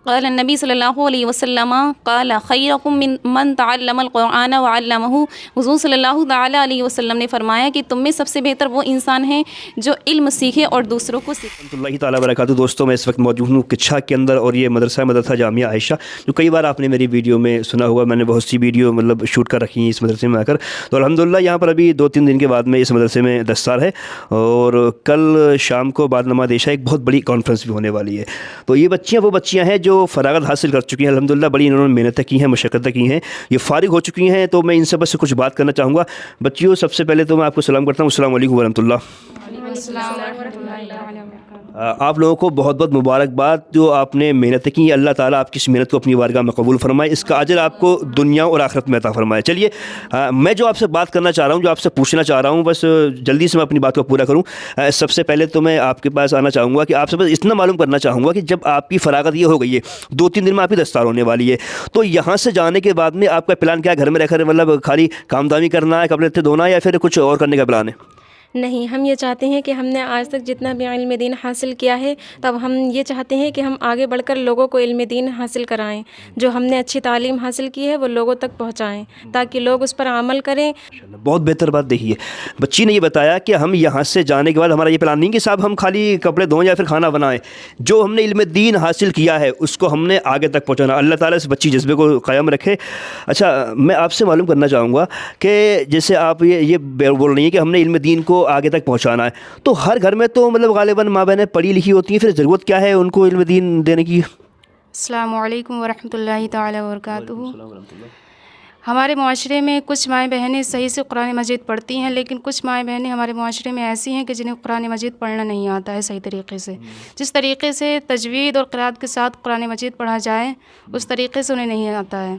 قال النبی صلی اللہ علیہ وسلم قال خیرکم من تعلم القرآن وعلمہ، حضور صلی اللہ تعالیٰ علیہ وسلم نے فرمایا کہ تم میں سب سے بہتر وہ انسان ہیں جو علم سیکھے اور دوسروں کو سیکھے۔ رحمۃ اللہ تعالیٰ وبرکاتہ۔ دوستوں میں اس وقت موجود ہوں کچھا کے اندر، اور یہ مدرسہ جامعہ عائشہ، جو کئی بار آپ نے میری ویڈیو میں سنا ہوگا، میں نے بہت سی ویڈیو شوٹ کر رکھی ہیں اس مدرسے میں آ کر۔ تو الحمدللہ یہاں پر ابھی 2-3 دن کے بعد میں اس مدرسے میں دستار ہے، اور کل شام کو بعد نماز عشاء ایک بہت بڑی کانفرنس بھی ہونے والی ہے۔ تو یہ بچیاں وہ بچیاں ہیں جو فراغت حاصل کر چکی ہیں، الحمدللہ بڑی انہوں نے محنتیں کی ہیں، مشقتیں کی ہیں، یہ فارغ ہو چکی ہیں۔ تو میں ان سے بس کچھ بات کرنا چاہوں گا۔ بچیوں، سب سے پہلے تو میں آپ کو سلام کرتا ہوں، السلام علیکم ورحمۃ اللہ۔ آپ لوگوں کو بہت بہت مبارکباد جو آپ نے محنتیں کی، اللہ تعالیٰ آپ کی اس محنت کو اپنی بارگاہ میں قبول فرمائے، اس کا اجر آپ کو دنیا اور آخرت میں عطا فرمائے۔ چلیے میں جو آپ سے بات کرنا چاہ رہا ہوں، جو آپ سے پوچھنا چاہ رہا ہوں، بس جلدی سے میں اپنی بات کو پورا کروں۔ سب سے پہلے تو میں آپ کے پاس آنا چاہوں گا کہ آپ سے بس اتنا معلوم کرنا چاہوں گا کہ جب آپ کی فراغت یہ ہو گئی ہے، 2-3 دن میں آپ کی دستار ہونے والی ہے، تو یہاں سے جانے کے بعد میں آپ کا پلان کیا ہے؟ گھر میں رہ کر خالی کام دامی کرنا ہے، کپڑے دھونا ہے، یا پھر کچھ اور کرنے کا پلان ہے؟ نہیں، ہم یہ چاہتے ہیں کہ ہم نے آج تک جتنا بھی علم دین حاصل کیا ہے، تب ہم یہ چاہتے ہیں کہ ہم آگے بڑھ کر لوگوں کو علم دین حاصل کرائیں، جو ہم نے اچھی تعلیم حاصل کی ہے وہ لوگوں تک پہنچائیں تاکہ لوگ اس پر عمل کریں۔ بہت بہتر بات دیکھیے، بچی نے یہ بتایا کہ ہم یہاں سے جانے کے بعد ہمارا یہ پلان نہیں کہ صاحب ہم خالی کپڑے دھوئیں یا پھر کھانا بنائیں، جو ہم نے علم دین حاصل کیا ہے اس کو ہم نے آگے تک پہنچانا۔ اللہ تعالیٰ اس بچی جذبے کو قائم رکھے۔ اچھا، میں آپ سے معلوم کرنا چاہوں گا کہ جیسے آپ یہ بول رہی ہیں کہ ہم نے علم دین کو آگے تک پہنچانا ہے، تو ہر گھر میں تو غالباً ماں بہنیں پڑھی لکھی ہوتی ہیں، پھر ضرورت کیا ہے ان کو علم دین دینے کی؟ السلام علیکم ورحمۃ اللہ تعالیٰ وبرکاتہ۔ ہمارے معاشرے میں کچھ مائیں بہنیں صحیح سے قرآن مجید پڑھتی ہیں، لیکن کچھ مائیں بہنیں ہمارے معاشرے میں ایسی ہیں کہ جنہیں قرآن مجید پڑھنا نہیں آتا ہے صحیح طریقے سے۔ جس طریقے سے تجوید اور قرأت کے ساتھ قرآن مجید پڑھا جائے اس طریقے سے انہیں نہیں آتا ہے۔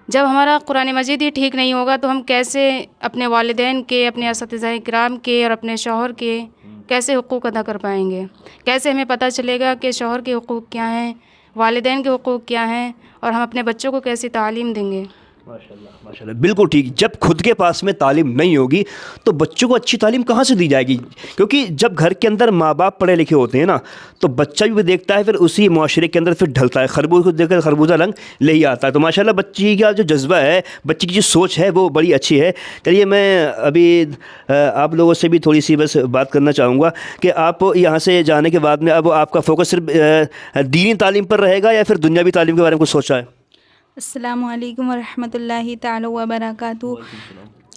جب ہمارا قرآن مجید ہی ٹھیک نہیں ہوگا تو ہم کیسے اپنے والدین کے، اپنے اساتذہ کرام کے اور اپنے شوہر کے کیسے حقوق ادا کر پائیں گے؟ کیسے ہمیں پتہ چلے گا کہ شوہر کے حقوق کیا ہیں، والدین کے حقوق کیا ہیں، اور ہم اپنے بچوں کو کیسی تعلیم دیں گے؟ ماشاء اللہ، بالکل ٹھیک۔ جب خود کے پاس میں تعلیم نہیں ہوگی تو بچوں کو اچھی تعلیم کہاں سے دی جائے گی؟ کیونکہ جب گھر کے اندر ماں باپ پڑھے لکھے ہوتے ہیں نا، تو بچہ بھی دیکھتا ہے، پھر اسی معاشرے کے اندر پھر ڈھلتا ہے، خربوز کو دیکھ کر خربوزہ رنگ لے ہی آتا ہے۔ تو ماشاء اللہ بچی کا جو جذبہ ہے، بچی کی جو سوچ ہے وہ بڑی اچھی ہے۔ چلیے میں ابھی آپ لوگوں سے بھی تھوڑی سی بس بات کرنا چاہوں گا کہ آپ یہاں سے جانے کے بعد میں اب آپ کا فوکس صرف دینی تعلیم پر رہے گا یا پھر دنیاوی تعلیم کے بارے میں کچھ سوچا ہے؟ السلام علیکم ورحمۃ اللہ تعالی وبرکاتہ۔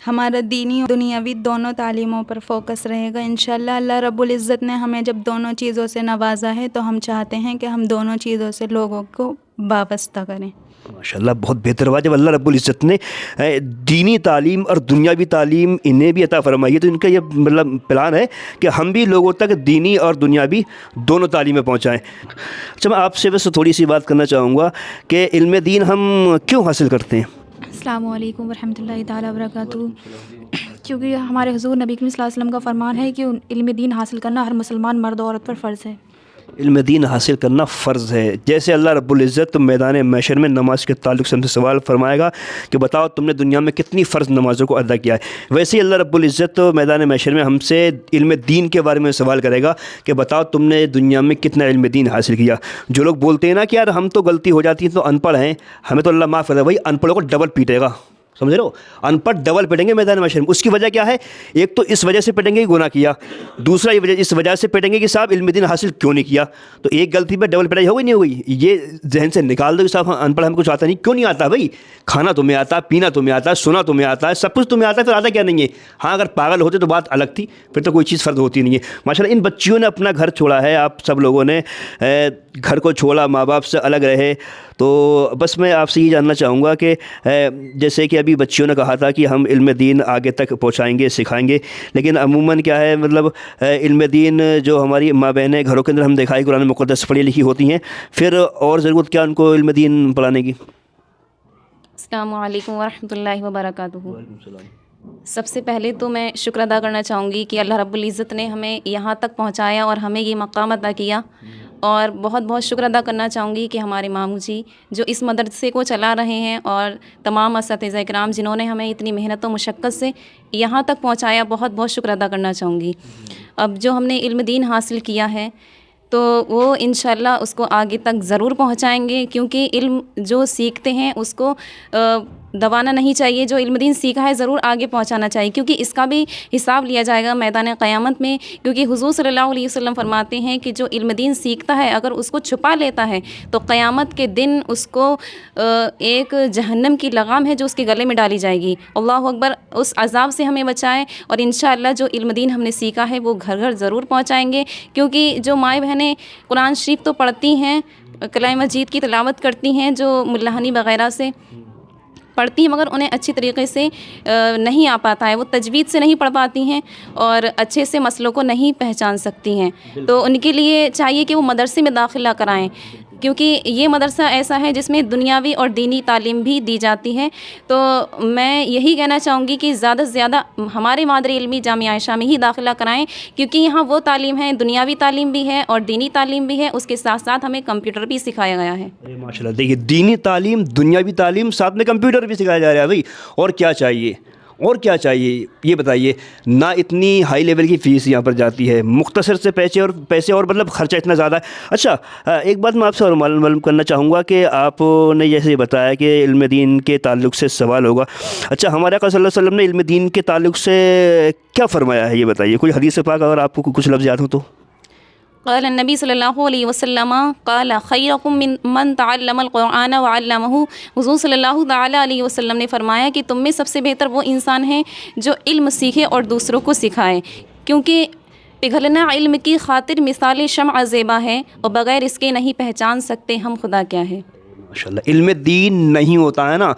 ہمارا دینی اور دنیاوی دونوں تعلیموں پر فوکس رہے گا انشاءاللہ۔ اللہ رب العزت نے ہمیں جب دونوں چیزوں سے نوازا ہے تو ہم چاہتے ہیں کہ ہم دونوں چیزوں سے لوگوں کو وابستہ کریں۔ ماشاءاللہ، بہت بہتر بات۔ جب اللہ رب العزت نے دینی تعلیم اور دنیاوی تعلیم انہیں بھی عطا فرمائی ہے، تو ان کا یہ پلان ہے کہ ہم بھی لوگوں تک دینی اور دنیاوی دونوں تعلیمیں پہنچائیں۔ اچھا، میں آپ سے بس تھوڑی سی بات کرنا چاہوں گا کہ علم دین ہم کیوں حاصل کرتے ہیں؟ السلام علیکم ورحمۃ اللہ تعالیٰ وبرکاتہ۔ کیونکہ ہمارے حضور نبی کریم صلی اللہ علیہ وسلم کا فرمان ہے کہ علم دین حاصل کرنا ہر مسلمان مرد و عورت پر فرض ہے۔ علم دین حاصل کرنا فرض ہے۔ جیسے اللہ رب العزت میدان محشر میں نماز کے تعلق سے ہم سے سوال فرمائے گا کہ بتاؤ تم نے دنیا میں کتنی فرض نمازوں کو ادا کیا ہے، ویسے ہی اللہ رب العزت میدان محشر میں ہم سے علم دین کے بارے میں سوال کرے گا کہ بتاؤ تم نے دنیا میں کتنا علم دین حاصل کیا۔ جو لوگ بولتے ہیں نا کہ یار ہم تو غلطی ہو جاتی ہے تو ان پڑھ ہیں، ہمیں تو اللہ معاف کرے، وہی ان پڑھوں کو ڈبل پیٹے گا، سمجھ رہے ہو؟ ان پڑھ ڈبل پڑیں گے میدان محشر میں۔ اس کی وجہ کیا ہے؟ ایک تو اس وجہ سے پڑیں گے کہ گناہ کیا، دوسرا اس وجہ سے پڑیں گے کہ صاحب علم دین حاصل کیوں نہیں کیا۔ تو ایک غلطی پہ ڈبل پڑھائی ہوگی نہیں ہوگی؟ یہ ذہن سے نکال دو کہ صاحب ان پڑھ ہمیں کچھ آتا نہیں۔ کیوں نہیں آتا بھائی؟ کھانا تمہیں آتا ہے، پینا تمہیں آتا ہے، سنا تمہیں آتا ہے، سب کچھ تمہیں آتا ہے، پھر آتا کیا نہیں ہے؟ ہاں اگر پاگل ہوتے تو بات الگ تھی، پھر تو کوئی چیز فرض ہوتی نہیں ہے۔ ماشاءاللہ ان بچیوں نے اپنا گھر چھوڑا ہے، آپ سب لوگوں نے گھر کو چھوڑا، ماں باپ سے الگ رہے۔ تو بس میں آپ سے یہ جاننا چاہوں گا کہ جیسے کہ ابھی بچیوں نے کہا تھا کہ ہم علم دین آگے تک پہنچائیں گے، سکھائیں گے، لیکن عموماً کیا ہے علم دین جو ہماری ماں بہنیں گھروں کے اندر ہم دیکھا ہے قرآن مقدس پڑھی لکھی ہوتی ہیں، پھر اور ضرورت کیا ان کو علم دین پڑھانے کی؟ السلام علیکم ورحمۃ اللہ وبرکاتہ۔ سب سے پہلے تو میں شکر ادا کرنا چاہوں گی کہ اللہ رب العزت نے ہمیں یہاں تک پہنچایا اور ہمیں یہ مقام عطا کیا، اور بہت بہت شکر ادا کرنا چاہوں گی کہ ہمارے ماموں جی جو اس مدرسے کو چلا رہے ہیں، اور تمام اساتذہ کرام جنہوں نے ہمیں اتنی محنت و مشقت سے یہاں تک پہنچایا، بہت بہت شکر ادا کرنا چاہوں گی۔ اب جو ہم نے علم دین حاصل کیا ہے تو وہ انشاءاللہ اس کو آگے تک ضرور پہنچائیں گے، کیونکہ علم جو سیکھتے ہیں اس کو دبانا نہیں چاہیے، جو علم دین سیکھا ہے ضرور آگے پہنچانا چاہیے، کیونکہ اس کا بھی حساب لیا جائے گا میدان قیامت میں، کیونکہ حضور صلی اللہ علیہ وسلم فرماتے ہیں کہ جو علم دین سیکھتا ہے اگر اس کو چھپا لیتا ہے تو قیامت کے دن اس کو ایک جہنم کی لگام ہے جو اس کے گلے میں ڈالی جائے گی۔ اللہ اکبر، اس عذاب سے ہمیں بچائیں، اور انشاءاللہ جو علم دین ہم نے سیکھا ہے وہ گھر گھر ضرور پہنچائیں گے، کیونکہ جو مائیں بہنیں قرآن شریف تو پڑھتی ہیں، کلام مجید کی تلاوت کرتی ہیں، جو ملہنی وغیرہ سے پڑھتی ہیں، مگر انہیں اچھی طریقے سے نہیں آ پاتا ہے، وہ تجوید سے نہیں پڑھ پاتی ہیں اور اچھے سے مسئلوں کو نہیں پہچان سکتی ہیں، تو ان کے لیے چاہیے کہ وہ مدرسے میں داخلہ کرائیں، کیونکہ یہ مدرسہ ایسا ہے جس میں دنیاوی اور دینی تعلیم بھی دی جاتی ہے۔ تو میں یہی کہنا چاہوں گی کہ زیادہ سے زیادہ ہمارے مادری علمی جامعہ عائشہ میں ہی داخلہ کرائیں، کیونکہ یہاں وہ تعلیم ہے، دنیاوی تعلیم بھی ہے اور دینی تعلیم بھی ہے، اس کے ساتھ ساتھ ہمیں کمپیوٹر بھی سکھایا گیا ہے۔ ماشاء اللہ، دیکھیے دینی تعلیم، دنیاوی تعلیم، ساتھ میں کمپیوٹر بھی سکھایا جا رہا ہے بھائی، اور کیا چاہیے؟ اور کیا چاہیے یہ بتائیے؟ نہ اتنی ہائی لیول کی فیس یہاں پر جاتی ہے، مختصر سے پیسے اور مطلب خرچہ اتنا زیادہ ہے۔ اچھا، ایک بات میں آپ سے اور معلوم کرنا چاہوں گا کہ آپ نے جیسے بتایا کہ علم دین کے تعلق سے سوال ہوگا، اچھا ہمارے آقا صلی اللہ علیہ وسلم نے علم دین کے تعلق سے کیا فرمایا ہے یہ بتائیے، کوئی حدیث پاک اگر آپ کو کچھ لفظ یاد ہوں تو؟ قال النبی صلی اللہ علیہ وسلم قال خیرکم من تعلم القرآن وعلمہ، حضور صلی اللہ تعالیٰ علیہ وسلم نے فرمایا کہ تم میں سب سے بہتر وہ انسان ہے جو علم سیکھے اور دوسروں کو سکھائے، کیونکہ پگھلنا علم کی خاطر مثال شمع زیبا ہے اور بغیر اس کے نہیں پہچان سکتے ہم خدا کیا ہے۔ ماشاءاللہ، علم دین نہیں ہوتا ہے نا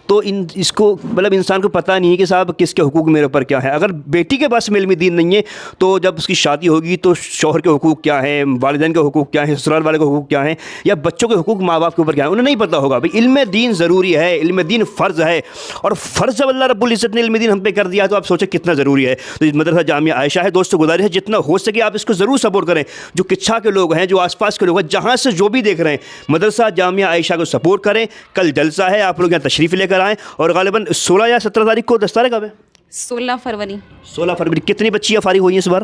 تو اس کو مطلب انسان کو پتہ نہیں ہے کہ صاحب کس کے حقوق میرے اوپر کیا ہے۔ اگر بیٹی کے پاس میں علم دین نہیں ہے تو جب اس کی شادی ہوگی تو شوہر کے حقوق کیا ہیں، والدین کے حقوق کیا ہیں، سسرال والے کے حقوق کیا ہیں، یا بچوں کے حقوق ماں باپ کے اوپر کیا ہیں، انہیں نہیں پتہ ہوگا۔ بھائی علم دین ضروری ہے، علم دین فرض ہے، اور فرض جب اللہ رب العزت نے علم دین ہم پہ کر دیا تو آپ سوچیں کتنا ضروری ہے۔ تو مدرسہ جامعہ عائشہ ہے، دوستوں گزارش ہے جتنا ہو سکے آپ اس کو ضرور سپورٹ کریں، جو کچھا کے لوگ ہیں، جو آس پاس کے لوگ ہیں، جہاں سے جو بھی دیکھ رہے ہیں مدرسہ جامعہ عائشہ کو سپورٹ کریں۔ کل جلسہ ہے، آپ لوگ یہاں تشریف لے کر آئیں، اور غالباً 16 یا 17 تاریخ کو دستار کب ہے؟ 16 فروری۔ 16 فروری۔ کتنی بچیاں فارغ ہوئی ہیں اس بار؟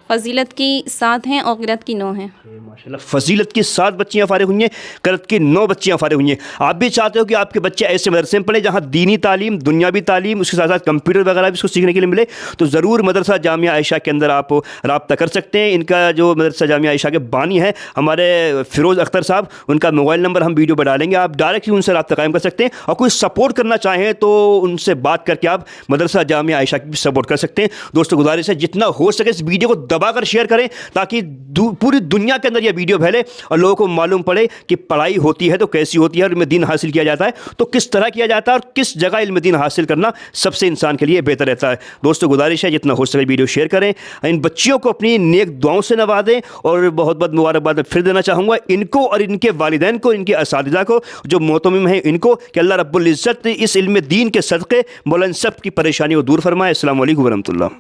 فضیلت کی 7 ہیں اور قرت کی 9 ہیں۔ ماشاءاللہ، فضیلت کی 7 بچیاں فارغ ہوئی ہیں، قرت کی 9 بچیاں فارغ ہوئی ہیں۔ آپ بھی چاہتے ہو کہ آپ کے بچے ایسے مدرسے میں پڑھیں جہاں دینی تعلیم، دنیاوی تعلیم، اس کے ساتھ ساتھ کمپیوٹر وغیرہ بھی اس کو سیکھنے کے لیے ملے، تو ضرور مدرسہ جامعہ عائشہ کے اندر آپ رابطہ کر سکتے ہیں۔ ان کا جو مدرسہ جامعہ عائشہ کے بانی ہیں ہمارے فیروز اختر صاحب، ان کا موبائل نمبر ہم ویڈیو پہ ڈالیں گے، آپ ڈائریکٹ ہی ان سے رابطہ قائم کر سکتے ہیں، اور کوئی سپورٹ کرنا چاہیں تو ان سے بات کر کے آپ مدرسہ جامعہ عائشہ کی بھی سپورٹ کر سکتے ہیں۔ دوستوں گزارش ہے جتنا ہو سکے اس ویڈیو کو دبا کر شیئر کریں تاکہ پوری دنیا کے اندر یہ ویڈیو پھیلے اور لوگوں کو معلوم پڑے کہ پڑھائی ہوتی ہے تو کیسی ہوتی ہے، اور علم دین حاصل کیا جاتا ہے تو کس طرح کیا جاتا ہے، اور کس جگہ علم دین حاصل کرنا سب سے انسان کے لیے بہتر رہتا ہے۔ دوستوں گزارش ہے جتنا ہو سکے ویڈیو شیئر کریں، ان بچیوں کو اپنی نیک دعاؤں سے نوازیں، اور بہت بہت مبارکباد میں پھر دینا چاہوں گا ان کو اور ان کے والدین کو، ان کے اساتذہ کو جو معتمم ہیں، ان کو کہ اللہ رب العزت اس علم دین کے صدقے مولانا سب کی پریشانی کو دور فرمائے۔ السلام علیکم ورحمۃ اللہ۔